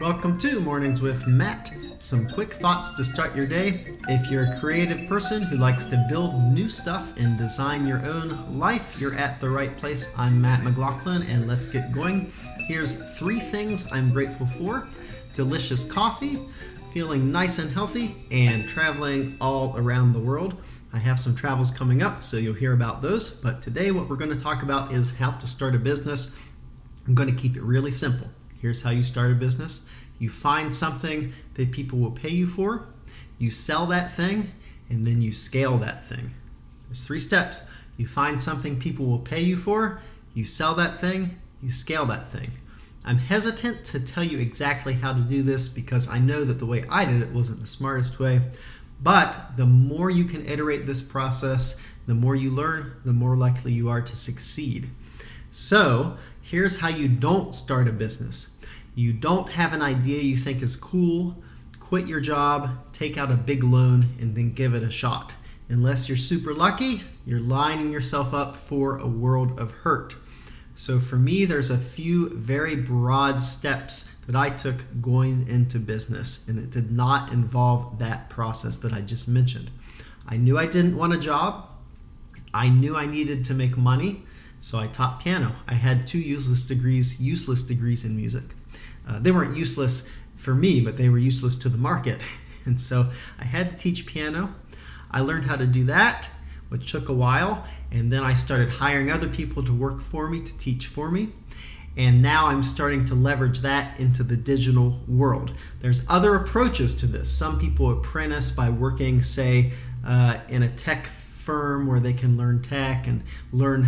Welcome to Mornings with Matt. Some quick thoughts to start your day. If you're a creative person who likes to build new stuff and design your own life, you're at the right place. I'm Matt McLaughlin, and let's get going. Here's 3 things I'm grateful for: delicious coffee, feeling nice and healthy, and traveling all around the world. I have some travels coming up, so you'll hear about those. But today what we're going to talk about is how to start a business. I'm going to keep it really simple. Here's how you start a business. You find something that people will pay you for, you sell that thing, and then you scale that thing. There's 3 steps. You find something people will pay you for, you sell that thing, you scale that thing. I'm hesitant to tell you exactly how to do this because I know that the way I did it wasn't the smartest way, but the more you can iterate this process, the more you learn, the more likely you are to succeed. So here's how you don't start a business. You don't have an idea you think is cool, quit your job, take out a big loan, and then give it a shot. Unless you're super lucky, you're lining yourself up for a world of hurt. So for me, there's a few very broad steps that I took going into business, and it did not involve that process that I just mentioned. I knew I didn't want a job. I knew I needed to make money, so I taught piano. I had 2 useless degrees in music. They weren't useless for me, but they were useless to the market. And so I had to teach piano. I learned how to do that, which took a while. And then I started hiring other people to work for me, to teach for me. And now I'm starting to leverage that into the digital world. There's other approaches to this. Some people apprentice by working, say, in a tech firm where they can learn tech and learn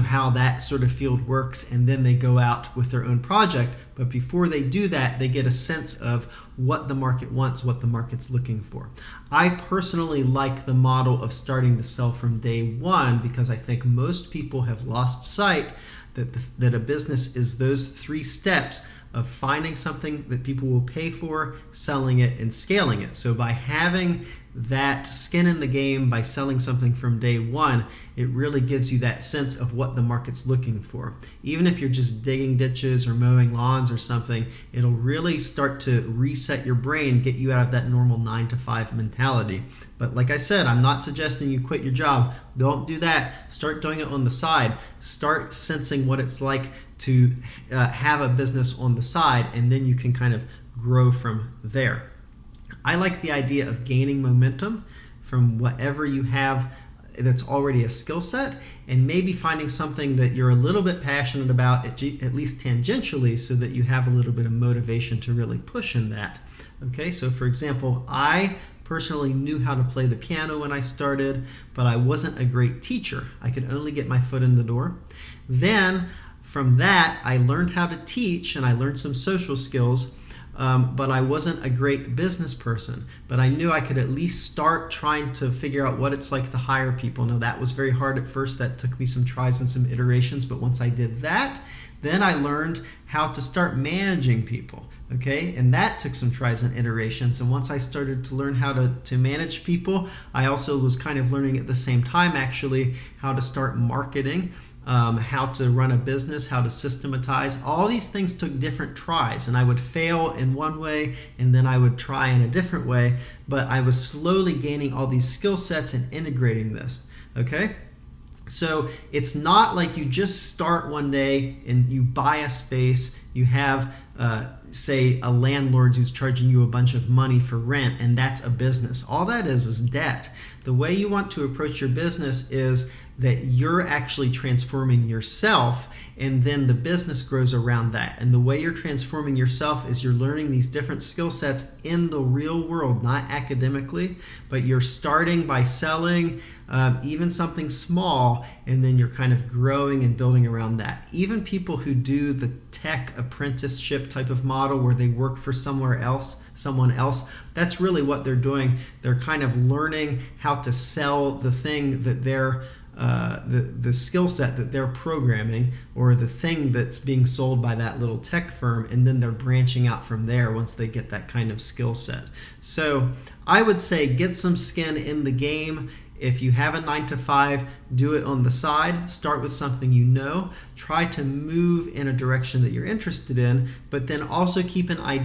how that sort of field works, and then they go out with their own project. But before they do that, they get a sense of what the market wants, what the market's looking for. I personally like the model of starting to sell from day one because I think most people have lost sight that a business is those 3 steps of finding something that people will pay for, selling it, and scaling it. So by having that skin in the game, by selling something from day one, it really gives you that sense of what the market's looking for. Even if you're just digging ditches or mowing lawns or something, it'll really start to reset your brain, get you out of that normal 9-to-5 mentality. But like I said, I'm not suggesting you quit your job. Don't do that. Start doing it on the side. Start sensing what it's like to have a business on the side, and then you can kind of grow from there. I like the idea of gaining momentum from whatever you have that's already a skill set, and maybe finding something that you're a little bit passionate about, at least tangentially, so that you have a little bit of motivation to really push in that. Okay, so for example, I personally knew how to play the piano when I started, but I wasn't a great teacher. I could only get my foot in the door. Then from that, I learned how to teach, and I learned some social skills. But I wasn't a great business person. But I knew I could at least start trying to figure out what it's like to hire people. Now, that was very hard at first. That took me some tries and some iterations. But once I did that, then I learned how to start managing people. Okay, and that took some tries and iterations. And once I started to learn how to manage people, I also was kind of learning at the same time, actually, how to start marketing. How to run a business, how to systematize. All these things took different tries, and I would fail in one way and then I would try in a different way, but I was slowly gaining all these skill sets and integrating this. Okay? So it's not like you just start one day and you buy a space, you have say a landlord who's charging you a bunch of money for rent, and that's a business. All that is debt. The way you want to approach your business is that you're actually transforming yourself, and then the business grows around that. And the way you're transforming yourself is you're learning these different skill sets in the real world, not academically, but you're starting by selling even something small, and then you're kind of growing and building around that. Even people who do the tech apprenticeship type of model where they work for someone else, that's really what they're doing. They're kind of learning how to sell the thing that they're the skill set that they're programming, or the thing that's being sold by that little tech firm, and then they're branching out from there once they get that kind of skill set. So I would say get some skin in the game, If you have a 9 to 5, do it on the side. Start with something you know. Try to move in a direction that you're interested in, but then also keep an eye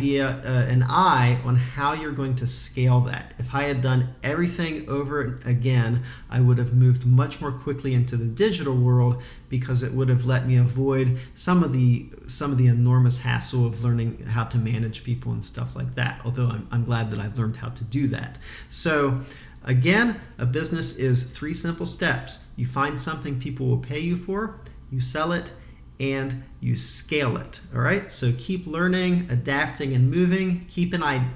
on how you're going to scale that. If I had done everything over again, I would have moved much more quickly into the digital world because it would have let me avoid some of the enormous hassle of learning how to manage people and stuff like that. Although I'm glad that I've learned how to do that. So again, a business is 3 simple steps. You find something people will pay you for, you sell it, and you scale it. All right, so keep learning, adapting, and moving. Keep an eye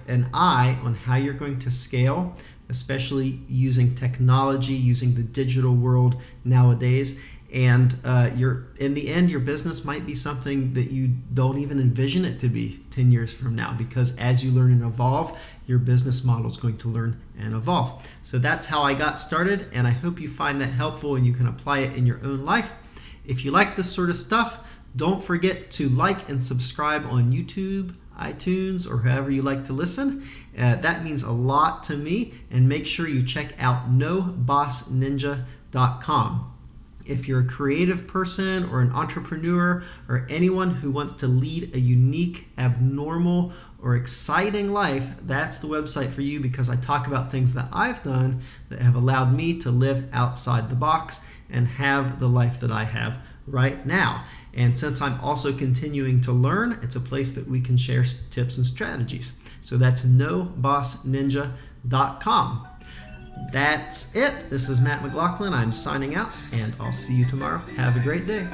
on how you're going to scale, especially using technology, using the digital world nowadays. And in the end, your business might be something that you don't even envision it to be 10 years from now, because as you learn and evolve, your business model is going to learn and evolve. So that's how I got started, and I hope you find that helpful and you can apply it in your own life. If you like this sort of stuff, don't forget to like and subscribe on YouTube, iTunes, or however you like to listen. That means a lot to me, and make sure you check out nobossninja.com. If you're a creative person or an entrepreneur or anyone who wants to lead a unique, abnormal, or exciting life, that's the website for you, because I talk about things that I've done that have allowed me to live outside the box and have the life that I have right now. And since I'm also continuing to learn, it's a place that we can share tips and strategies. So that's nobossninja.com. That's it. This is Matt McLaughlin. I'm signing out, and I'll see you tomorrow. Have a great day.